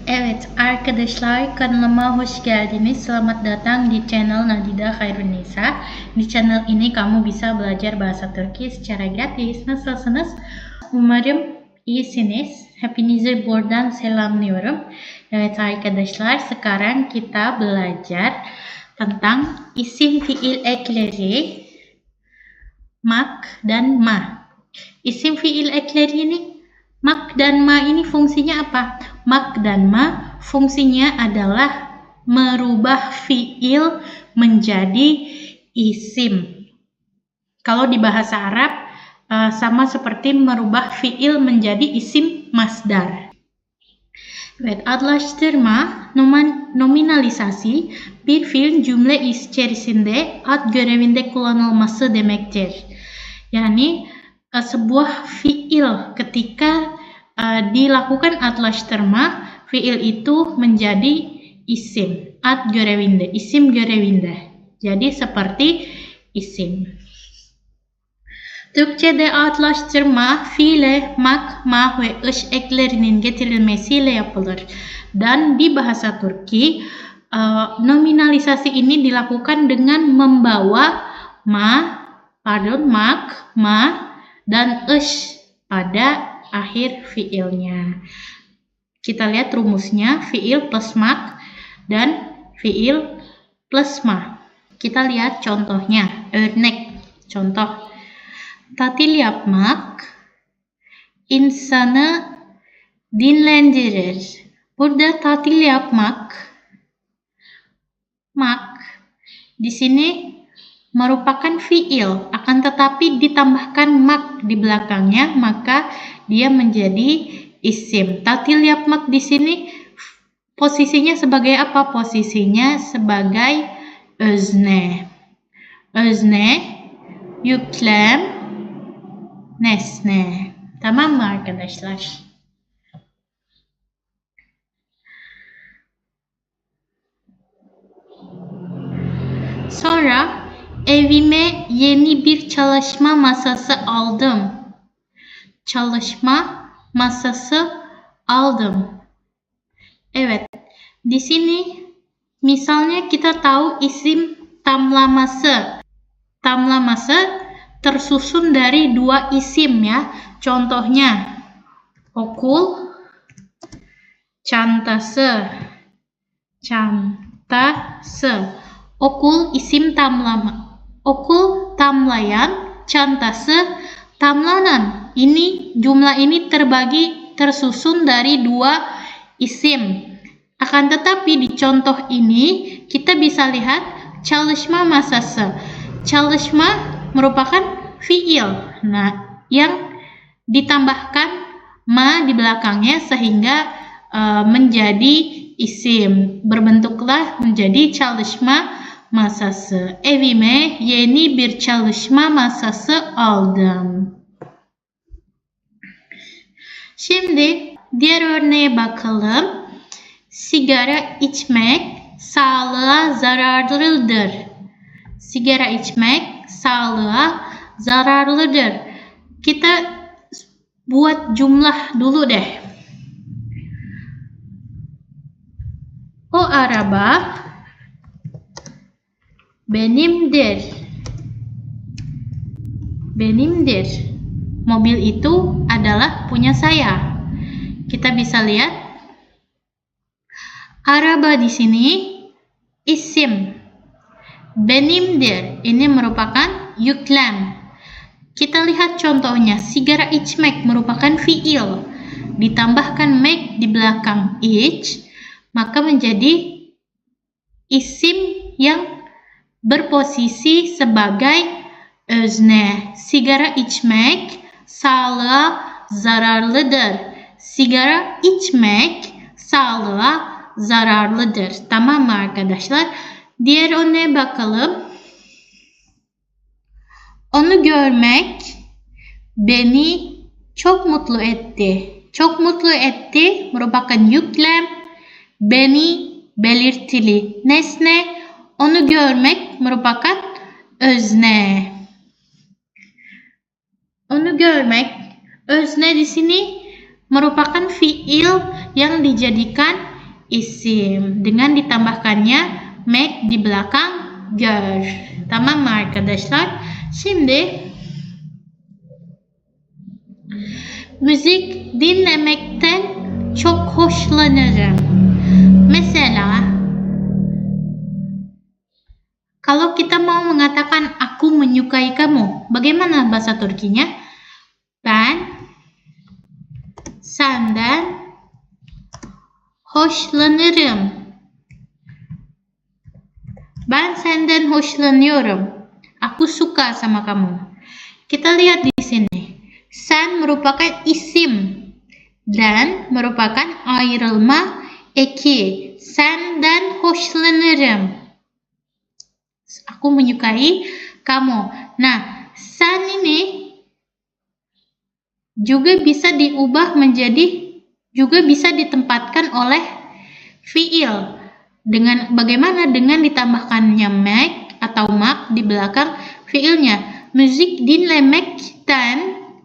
Evet arkadaşlar, kanalıma hoş geldiniz. Selamat datang di channel Nadida Khairunisa. Di channel ini kamu bisa belajar bahasa Turki secara gratis. Nasılsınız? Umarım iyisiniz. Hepinizi buradan selamlıyorum. Evet arkadaşlar, sekarang kita belajar tentang isim fiil ekleri mak dan ma. Isim fiil ekleri ini mak dan ma ini fungsinya apa? Mak dan ma fungsinya adalah merubah fiil menjadi isim. Kalau di bahasa Arab sama seperti merubah fiil menjadi isim masdar. Evet, adlaştırma, nominalisasi bir fiil cümle içerisinde ad görevinde kullanılması demektir. Yani sebuah fiil ketika dilakukan adlaştırma, fiil itu menjadi isim. Ad görevinde, isim görevinde. Jadi seperti isim. Türkçe'de adlaştırma fiile mak, ma ve ış eklerinin getirilmesiyle yapılır. Dan di bahasa Turki, nominalisasi ini dilakukan dengan membawa mak, ma, dan ış pada akhir fiilnya. Kita lihat rumusnya, fiil plus mak dan fiil plus ma. Kita lihat contohnya, örnek, contoh. Tatil yapmak insanı dinlendirir. Burada tatil yapmak, mak, di sini merupakan fiil, akan tetapi ditambahkan mak di belakangnya, maka dia menjadi isim. Tatil yapmak di sini posisinya sebagai apa? Posisinya sebagai özne. Özne, yüklem, nesne. Tamam mı arkadaşlar? Sonra evime yeni bir çalışma masası aldım. Çalışma masası aldım. Evet. Di sini misalnya kita tahu isim tamlaması. Tamlaması tersusun dari dua isim ya. Contohnya okul, çantası. Çantası. Okul isim tamlama. Okul tamlayan, çantası tamlanan. Jumlah ini tersusun dari dua isim. Akan tetapi di contoh ini kita bisa lihat çalışma masası. Çalışma merupakan fiil. Nah, yang ditambahkan ma di belakangnya sehingga menjadi isim. Berbentuklah menjadi çalışma masası. Evime yeni bir çalışma masası aldım. Şimdi diğer örneğe bakalım. Sigara içmek sağlığa zararlıdır. Sigara içmek sağlığa zararlıdır. Kita buat jumlah dulu deh. O araba benimdir. Benimdir. Mobil itu adalah punya saya. Kita bisa lihat araba di sini isim. Benimdir ini merupakan yüklem. Kita lihat contohnya, sigara içmek merupakan fiil. Ditambahkan mek di belakang iç, maka menjadi isim yang berposisi sebagai özne. Sigara içmek sağlığa zararlıdır. Sigara içmek sağlığa zararlıdır. Tamam mı arkadaşlar? Diğer örneğe bakalım. Onu görmek beni çok mutlu etti. Çok mutlu etti merupakan yüklem. Beni belirtili nesne. Onu görmek merupakan özne. Onu görmek, özne di sini merupakan fiil yang dijadikan isim dengan ditambahkannya mek di belakang gör. Tamam mı arkadaşlar? Şimdi müzik dinlemekten çok hoşlanırım. Mesela kalau kita mau mengatakan aku menyukai kamu, bagaimana bahasa Turkinya? Ben senden hoşlanırım. Ben senden hoşlanıyorum. Aku suka sama kamu. Kita lihat di sini. Sen merupakan isim dan merupakan ayrılma eki. Senden hoşlanırım. Aku menyukai kamu. Nah, sen ini juga bisa diubah juga bisa ditempatkan oleh fiil. Bagaimana dengan ditambahkannya mek atau mak di belakang fiilnya. Müzik dinlemekten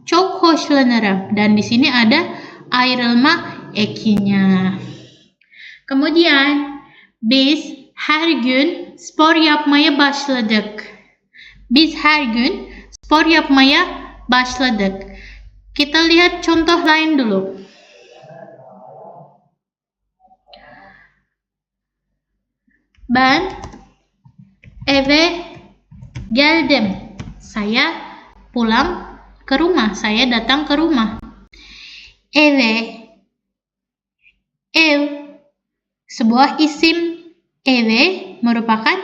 çok hoşlanırım. Dan di sini ada ayrılma ekinya. Kemudian biz her gün spor yapmaya başladık. Biz her gün spor yapmaya başladık. Kita lihat contoh lain dulu. Ben eve geldim. Saya pulang ke rumah. Saya datang ke rumah. Eve, ev, sebuah isim. Eve merupakan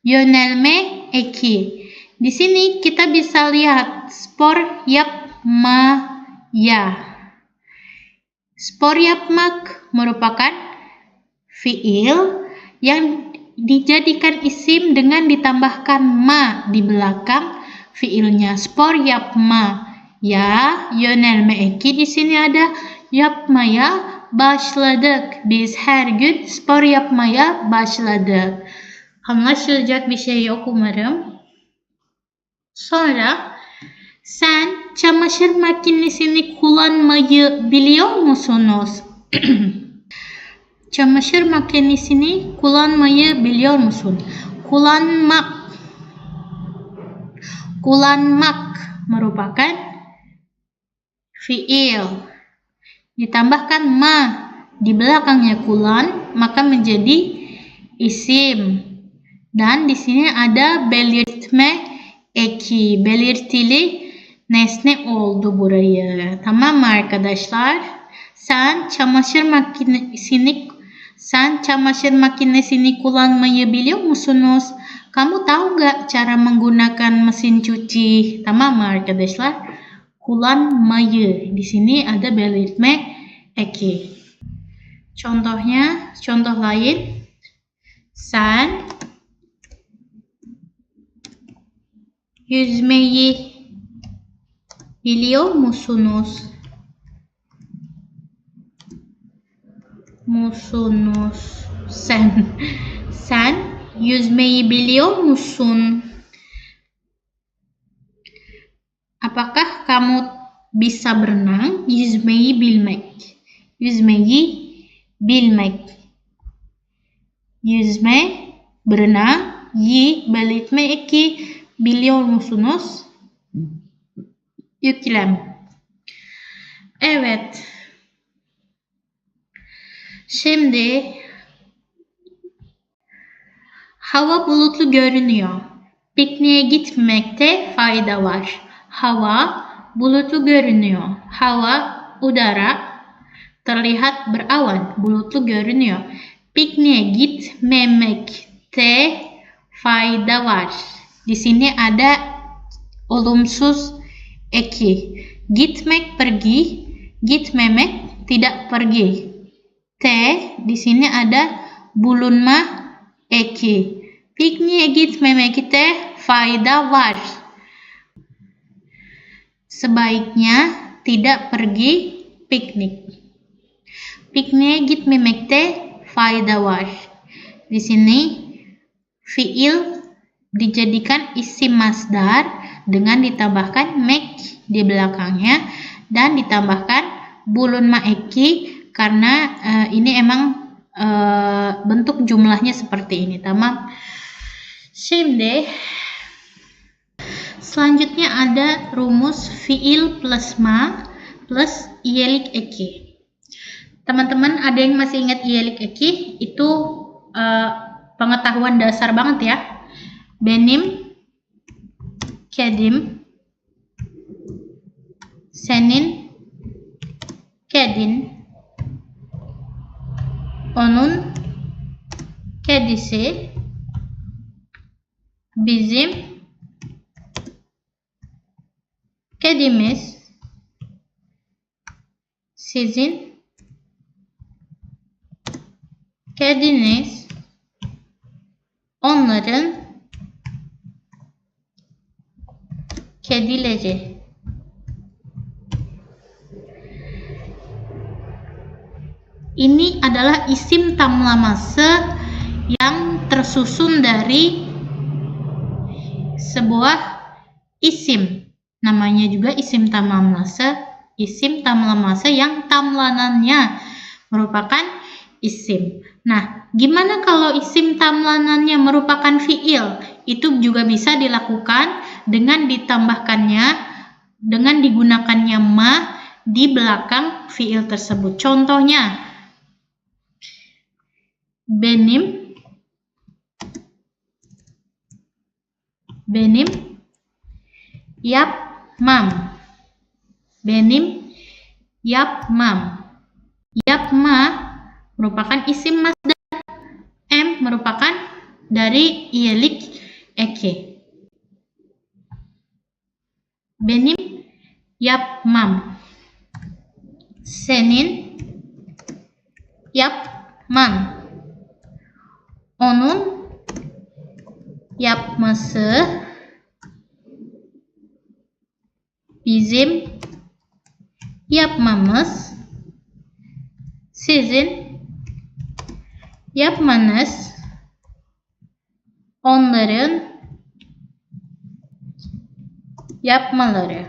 yönelme eki. Di sini kita bisa lihat spor yapmaya. Spor yapmak merupakan fiil yang dijadikan isim dengan ditambahkan ma di belakang fiilnya. Spor yapma ya, yönelme eki di sini ada yapmaya başladık. Biz her gün spor yapmaya başladık. Anlaşılacak bir şey yok umarım. Sonra sen çamaşır makinesini kullanmayı biliyor musunuz? Çamaşır makinesini kullanmayı biliyor musun? Kullanmak merupakan fiil. Ditambahkan ma di belakangnya kullan, maka menjadi isim. Dan di sini ada belirtme eki. Belirtili nesne oldu burayı. Tamam mı arkadaşlar? Sen çamaşır makinesini kullanmayı biliyor musunuz? Kamu tahu nggak cara menggunakan mesin cuci? Tamam mı arkadaşlar? Kullanmayı. Di sini ada belirtme eki. Contoh lain. Sen yüzmeyi biliyor musunuz? Sen yüzmeyi biliyor musun? Apakah kamu bisa berenang? Yüzmeyi bilmek. Yüzme, berenang, belirtme eki, biliyor musunuz? Yüklem. Evet. Şimdi hava bulutlu görünüyor. Pikniğe gitmekte fayda var. Hava bulutlu görünüyor. Hava udara terlihat berawan, bulutlu görünüyor. Pikniğe gitmemekte fayda var. Di sini ada olumsuz eki. Gitmek pergi, gitmemek tidak pergi. Di sini ada bulunma eki. Pikniğe gitmemekte fayda var. Sebaiknya tidak pergi piknik. Pikniğe gitmemekte fayda var. Di sini fiil dijadikan isim masdar dengan ditambahkan mek di belakangnya dan ditambahkan bulunma eki karena ini emang bentuk jumlahnya seperti ini, tamam. Şimdi selanjutnya ada rumus fiil plus ma plus iyelik eki. Teman-teman ada yang masih ingat iyelik eki? Itu pengetahuan dasar banget ya. Benim, kedim, senin, kedin, onun kedisi, bizim kedimiz, sizin kediniz, onların kedileri. Ini adalah isim tamlamase yang tersusun dari sebuah isim. Namanya juga isim tamlamase. Isim tamlamase yang tamlanannya merupakan isim. Nah, gimana kalau isim tamlanannya merupakan fiil? Itu juga bisa dilakukan dengan ditambahkannya, dengan digunakannya ma di belakang fiil tersebut. Contohnya, benim yapmam. Benim yapmam. Yapma merupakan isim masdar. M merupakan dari iyelik eki. Benim yapmam. Senin yapman. Onun yapması, bizim yapmamız, sizin yapmanız, onların yapmaları.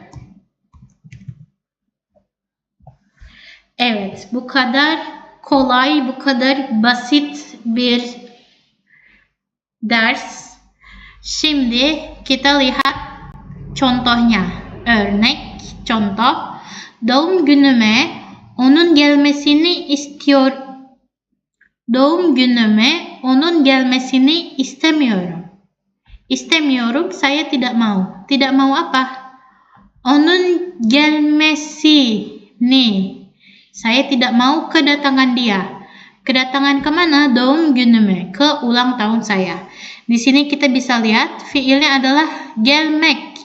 Evet, bu kadar kolay, bu kadar basit bir ders. Şimdi kita lihat contohnya. Örnek, contoh. Doğum günüme onun gelmesini istiyor. Doğum günüme onun gelmesini istemiyorum. İstemiyorum, saya tidak mau. Tidak mau apa? Onun gelmesini. Saya tidak mau kedatangan dia. Kedatangan kemana? Doğum günüme, ke ulang tahun saya. Di sini kita bisa lihat fiilnya adalah gelmek.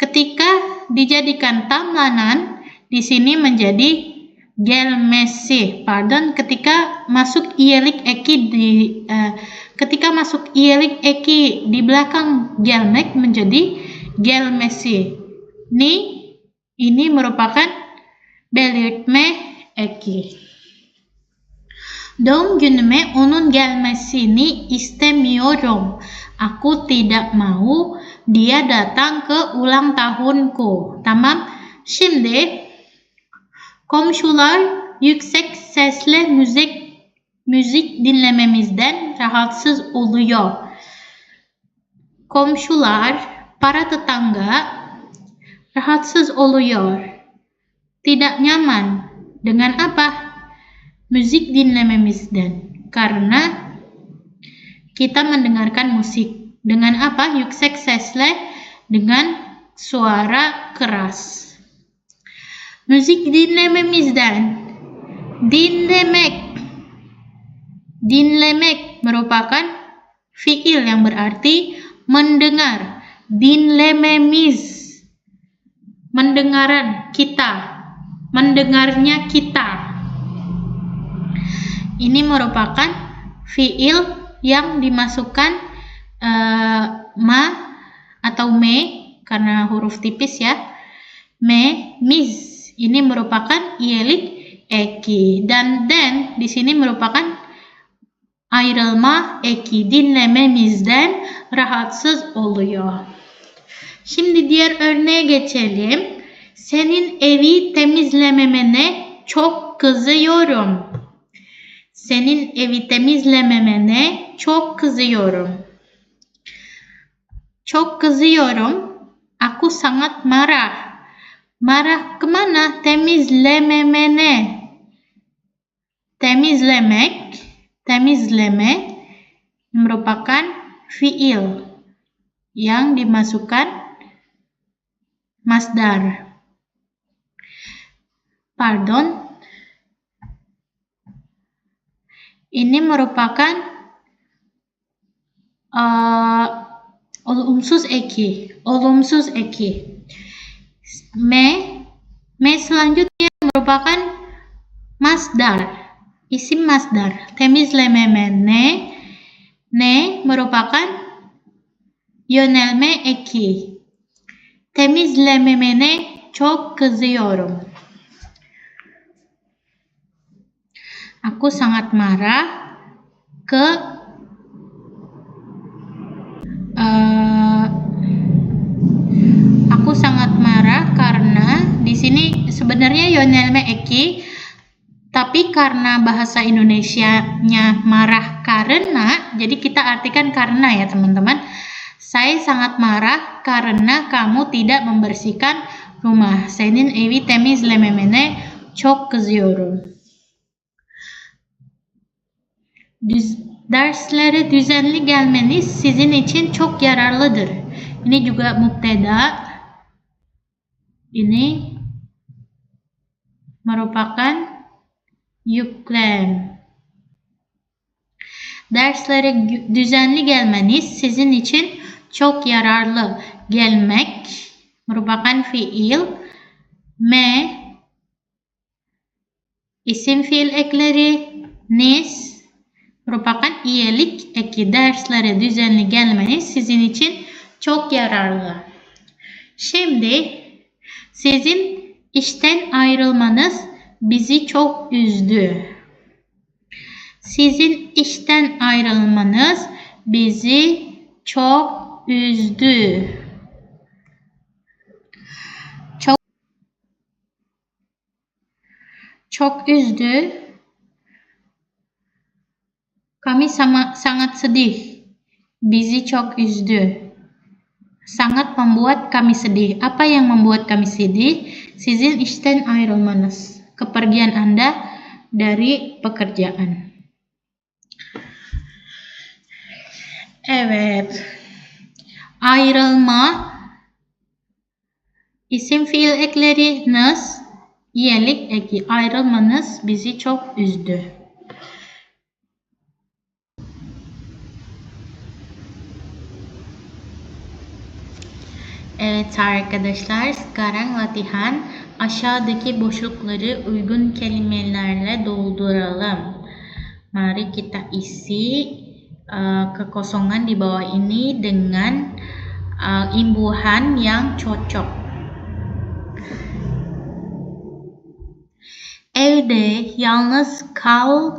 Ketika dijadikan tamlanan, di sini menjadi gelmesi. Ketika masuk iyelik eki di belakang gelmek menjadi gelmesi. Ini merupakan belirtme eki. Doğum günüme onun gelmesini istemiyorum. Aku tidak mau dia datang ke ulang tahunku. Tamam. Şimdi komşular yüksek sesle müzik dinlememizden rahatsız oluyor. Komşular, para tetangga, rahatsız oluyor. Tidak nyaman. Dengan apa? Müzik dinlememizden. Karena kita mendengarkan musik. Dengan apa? Yüksek sesle, dengan suara keras. Müzik dinlememizden. Dinlemek merupakan fiil yang berarti mendengar. Dinlememiz, mendengaran kita, mendengarnya kita. Ini merupakan fiil yang dimasukkan ma atau me karena huruf tipis ya. Miz ini merupakan iyelik eki, dan den di sini merupakan ayrılma eki. Dinlememizden rahatsız oluyor. Şimdi diğer örneğe geçelim. Senin evi temizlememene çok kızıyorum. Senin evi temizlememene çok kızıyorum. Çok kızıyorum. Aku sangat marah. Marah kemana? Temizlememene. Temizleme merupakan fiil yang dimasukkan masdar. Pardon. Ini merupakan olumsuz eki. Me selanjutnya merupakan masdar, isim masdar. Temizlememene merupakan yönelme eki. Temizlememene çok kızıyorum. Aku sangat marah karena di sini sebenarnya yönelme eki, tapi karena bahasa Indonesianya marah karena, jadi kita artikan karena ya teman-teman. Saya sangat marah karena kamu tidak membersihkan rumah. Senin evi temizlememene çok kızıyorum. Derslere düzenli gelmeniz sizin için çok yararlıdır. Ini juga mubtada. Ini merupakan yüklem. Derslere düzenli gelmeniz sizin için çok yararlı. Gelmek merupakan fiil. Isim fiil ekleri. Nis merupakan iyelik eki. Derslere düzenli gelmeniz sizin için çok yararlı. Şimdi sizin işten ayrılmanız bizi çok üzdü. Sizin işten ayrılmanız bizi çok üzdü. Çok üzdü. Kami sangat sedih. Bizi çok üzdü. Sangat membuat kami sedih. Apa yang membuat kami sedih? Sizin işten ayrılmanız. Kepergian Anda dari pekerjaan. Evet. Ayrılma. İsim fiil ekleri nız. İyelik eki. Ayrılmanız bizi çok üzdü. Evet arkadaşlar, sekarang latihan aşağıdaki boşlukları uygun kelimelerle dolduralım. Mari kita isi kekosongan di bawah ini dengan imbuhan yang cocok. Evde yalnız kal ...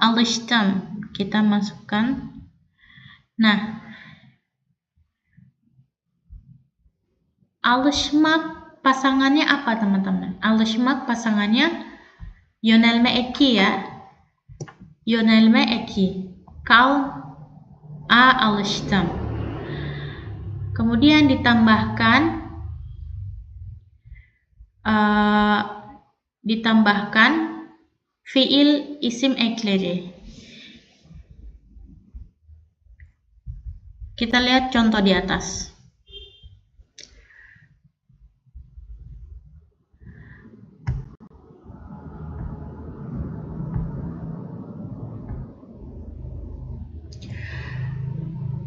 alıştım. Kita masukkan. Nah, alışmak pasangannya apa teman-teman? Alışmak pasangannya yönelme eki ya. Yönelme eki. Kal, alıştım. Kemudian ditambahkan fiil isim ekleri. Kita lihat contoh di atas.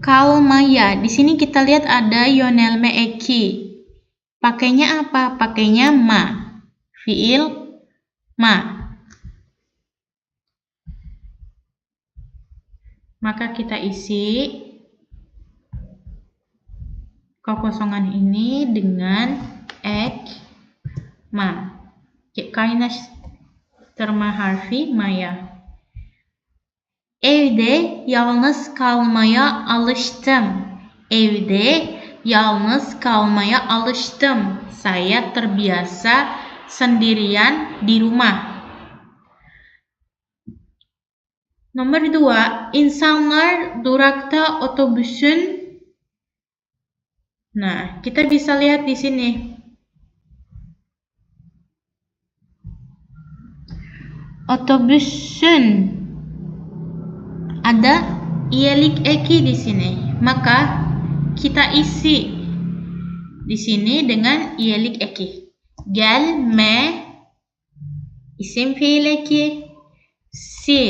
Kalmaya. Di sini kita lihat ada yönelme eki. Pakainya apa? Pakainya ma. Fiil ma. Maka kita isi kekosongan ini dengan ek ma. Kaynaştırma harfi maya. Evde yalnız kalmaya alıştım. Evde yalnız kalmaya alıştım. Saya terbiasa sendirian di rumah. Nomor 2, insanlar durakta otobüsün. Nah, kita bisa lihat di sini. Otobüsün ada iyelik eki di sini. Maka kita isi di sini dengan iyelik eki. Gelme isim fiil eki, si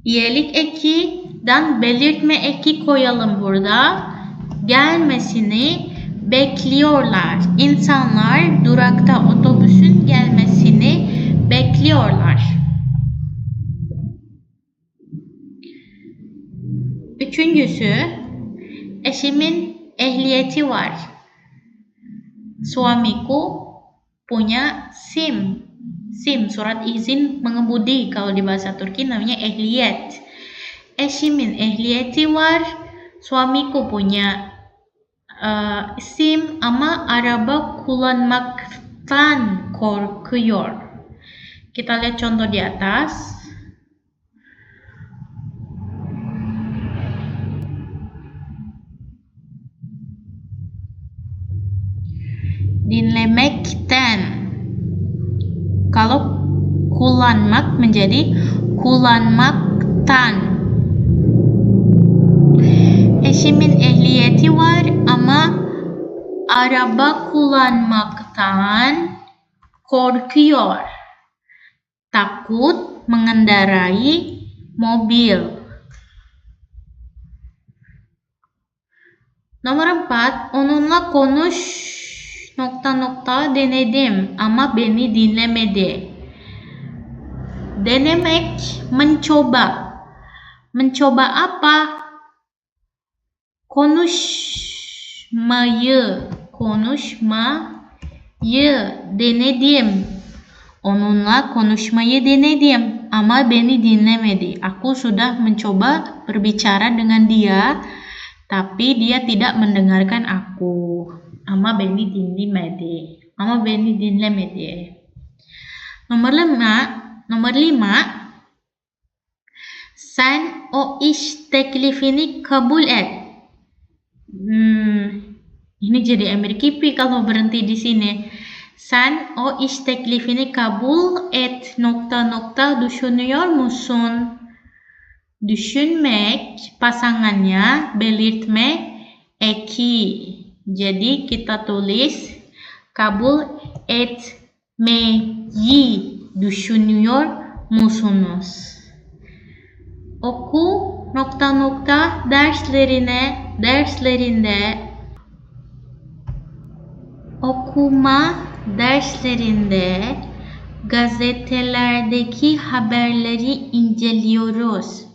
iyelik eki dan belirtme eki koyalım burada. Gelmesini bekliyorlar. İnsanlar durakta otobüsün gelmesini bekliyorlar. Üçüncüsü, eşimin ehliyeti var. Suamiku punya SIM. SIM, surat izin mengemudi. Kalau di bahasa Turki namanya ehliyet. Eşimin ehliyeti var. Suamiku punya SIM ama araba kullanmaktan korkuyor. Kita lihat contoh di atas. Dinlemekten. Kalau kullanmak menjadi kullanmaktan. Eşimin ehliyeti var ama araba kullanmaktan korkuyor. Takut mengendarai mobil. Nomor 4, onunla konuş denedim ama beni dinlemedi. Denemek mencoba. Mencoba apa? Konuşmayı denedim. Onunla konuşmayı denedim ama beni dinlemedi. Aku sudah mencoba berbicara dengan dia, tapi dia tidak mendengarkan aku. Ama beni dinlemedi. Nomor 5. Sen o iş teklifini kabul et. Ini jadi emir kipi kalau berhenti di sini. Sen o iş teklifini kabul et. Düşünüyor musun? Düşünmek pasangannya belirtme eki. Jadi kita tulis kabul etmeyi düşünüyor musunuz? Oku okuma derslerinde gazetelerdeki haberleri inceliyoruz.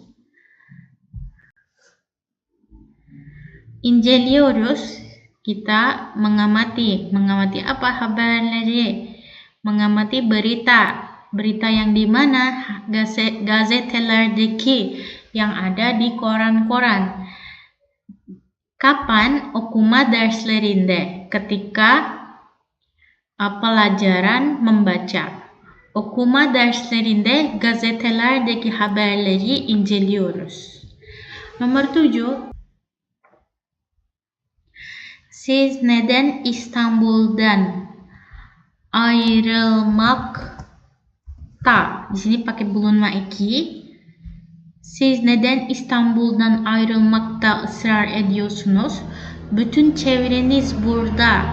Kita mengamati apa haberleri? Mengamati berita yang di mana? Gazetelerdeki, yang ada di koran-koran. Kapan? Okuma derslerinde, ketika pelajaran membaca. Okuma derslerinde gazetelerdeki haberleri inceliyoruz. Nomor 7. Siz neden İstanbul'dan ayrılmakta? Di sini pakai bulunma eki. Siz neden İstanbul'dan ayrılmakta ısrar ediyorsunuz? Bütün çevreniz burada.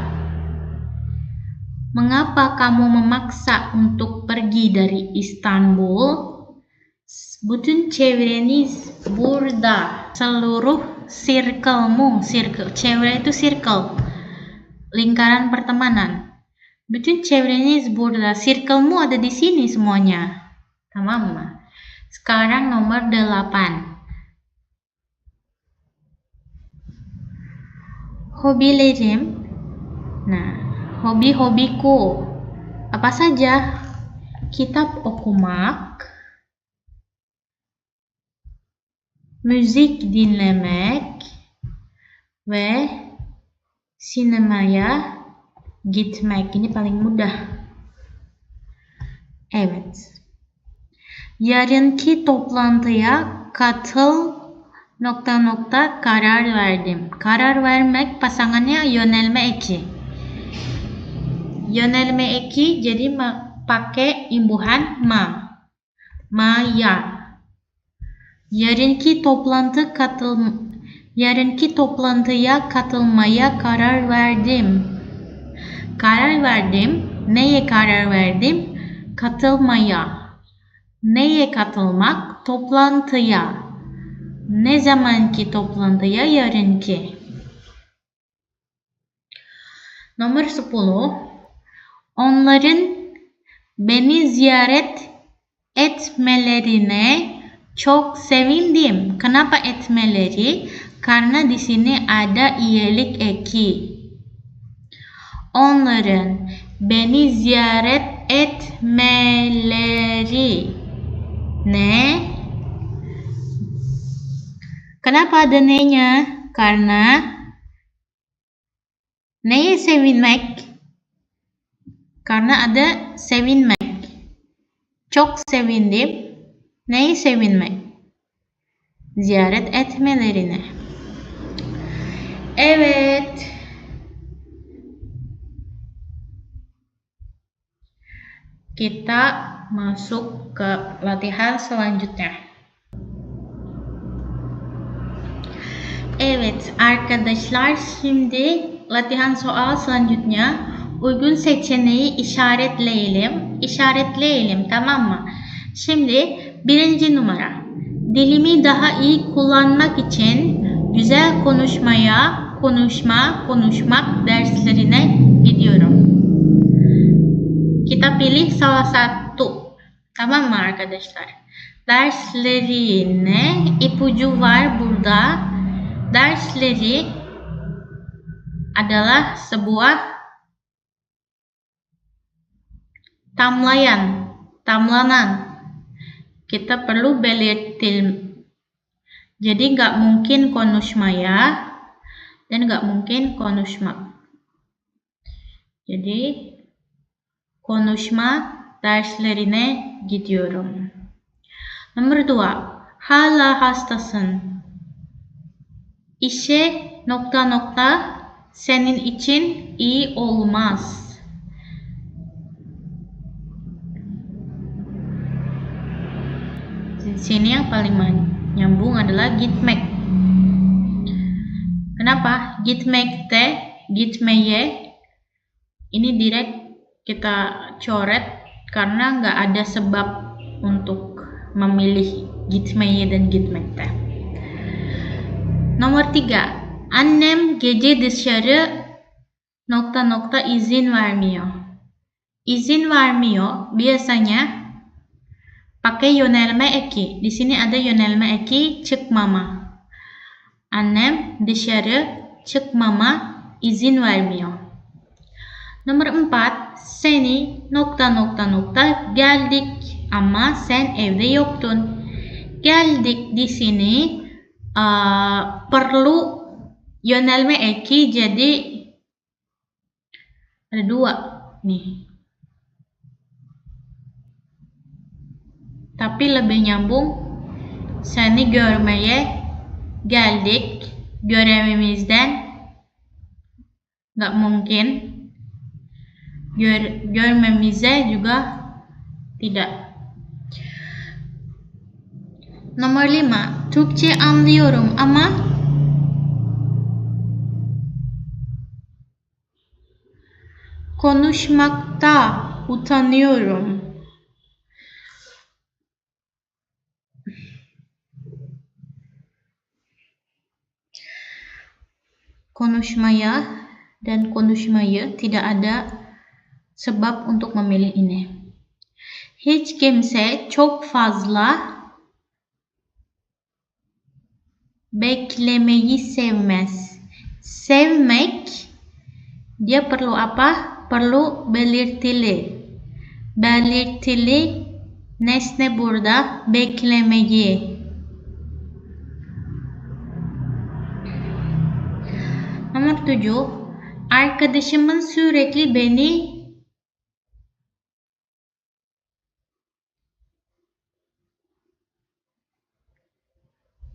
Mengapa kamu memaksa untuk pergi dari Istanbul? Bütün çevreniz burada. Seluruh circlemu. Çevre itu circle. Lingkaran pertemanan. Bütün çevreniz burada. Circlemu ada di sini semuanya. Tamam mı? Sekarang nomor 8. Hobilerim. Nah, hobi-hobiku apa saja? Kitap okumak, müzik dinlemek ve sinemaya gitmek. Ini paling mudah. Evet. Yarınki toplantıya katıl karar verdim. Karar vermek pasangannya yönelme eki. Yönelme eki jadi pakai imbuhan ma. Maya. Yarınki toplantıya katılmaya karar verdim. Karar verdim. Neye karar verdim? Katılmaya. Neye katılmak? Toplantıya. Ne zamanki toplantıya? Yarınki. Nomor 10. Onların beni ziyaret etmelerine çok sevindim. Kenapa etmeleri? Karena di sini ada iyelik eki. Onların beni ziyaret etmeleri. Ne? Kenapa ada ne-nya? Karena neye sevinmek? Karena ada sevinmek. Çok sevindim. Neyi sevinmek? Ziyaret etmelerine. Evet. Kita masuk ke latihan selanjutnya. Evet arkadaşlar, şimdi latihan soal selanjutnya. Uygun seçeneği işaretleyelim, tamam mı? Şimdi birinci numara. Dilimi daha iyi kullanmak için güzel konuşmak derslerine gidiyorum. Kita pilih salah satu, tamam mı arkadaşlar? Derslerine ipucu var burada. Dersleri adalah sebuah tamlanan. Kita perlu belirtin. Jadi nggak mungkin konuşmaya dan nggak mungkin konuşmak. Jadi konuşma derslerine gidiyorum. Nomor 2. Hala hastasın. İşe ... senin için iyi olmaz. Di sini yang paling nyambung adalah gitmek. Kenapa? Gitmeye ini direct kita coret karena nggak ada sebab untuk memilih gitmeye dan gitmekte. Nomor 3. Annem gece dışarı ... izin vermiyor. İzin vermiyor biasanya pakai yönelme eki. Di sini ada yönelme eki çıkmama. Annem dışarı çıkmama izin vermiyor. Nomor 4. Seni ... geldik ama sen evde yoktun. Geldik di sini perlu yönelme eki, jadi ada 2 nih. Tapi lebih nyambung seni görmeye geldik. Görevimizden nggak mungkin. Görmemize juga tidak. Nomor 5. Türkçe anlıyorum ama konuşmakta utanıyorum. Konuşmaya dan konuşmayı tidak ada sebab untuk memilih ini. Hiç kimse çok fazla beklemeyi sevmez. Sevmek dia perlu apa? Perlu belirtili. Belirtili nesne burada beklemeyi. Nomor 7. Arkadaşımın sürekli beni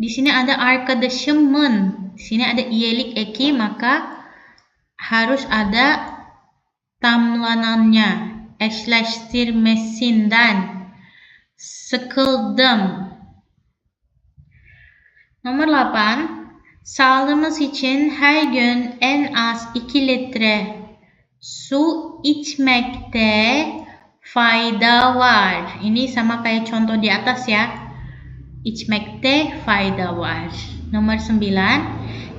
Di sini ada arkadaşımın. Di sini ada iyelik eki, maka harus ada tamlanannya. Eşleştirmesinden. Sıkıldım. Nomor 8. Sağlığımız için her gün en az 2 litre su içmekte fayda var. Ini sama kayak contoh di atas ya. İçmekte fayda var. Nomor 9.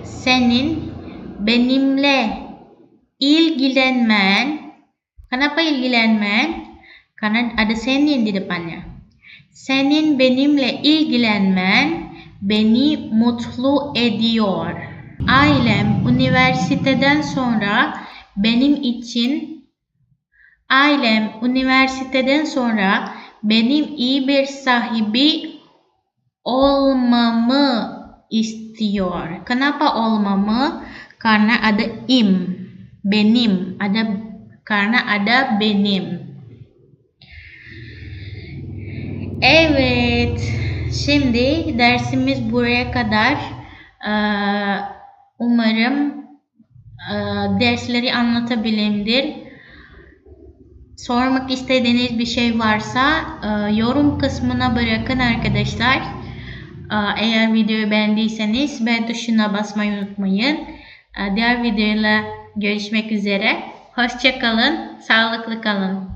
Senin benimle ilgilenmen. Kenapa ilgilenmen? Karena ada senin di depannya. Senin benimle ilgilenmen beni mutlu ediyor. Ailem üniversiteden sonra benim iyi bir sahibi olmamı istiyor. Kenapa olmamı? Karena ada benim, karena ada benim. Evet, şimdi dersimiz buraya kadar. Umarım dersleri anlatabilimdir. Sormak istediğiniz bir şey varsa yorum kısmına bırakın arkadaşlar. Eğer videoyu beğendiyseniz beğen tuşuna basmayı unutmayın. Diğer videoyla görüşmek üzere. Hoşça kalın, sağlıklı kalın.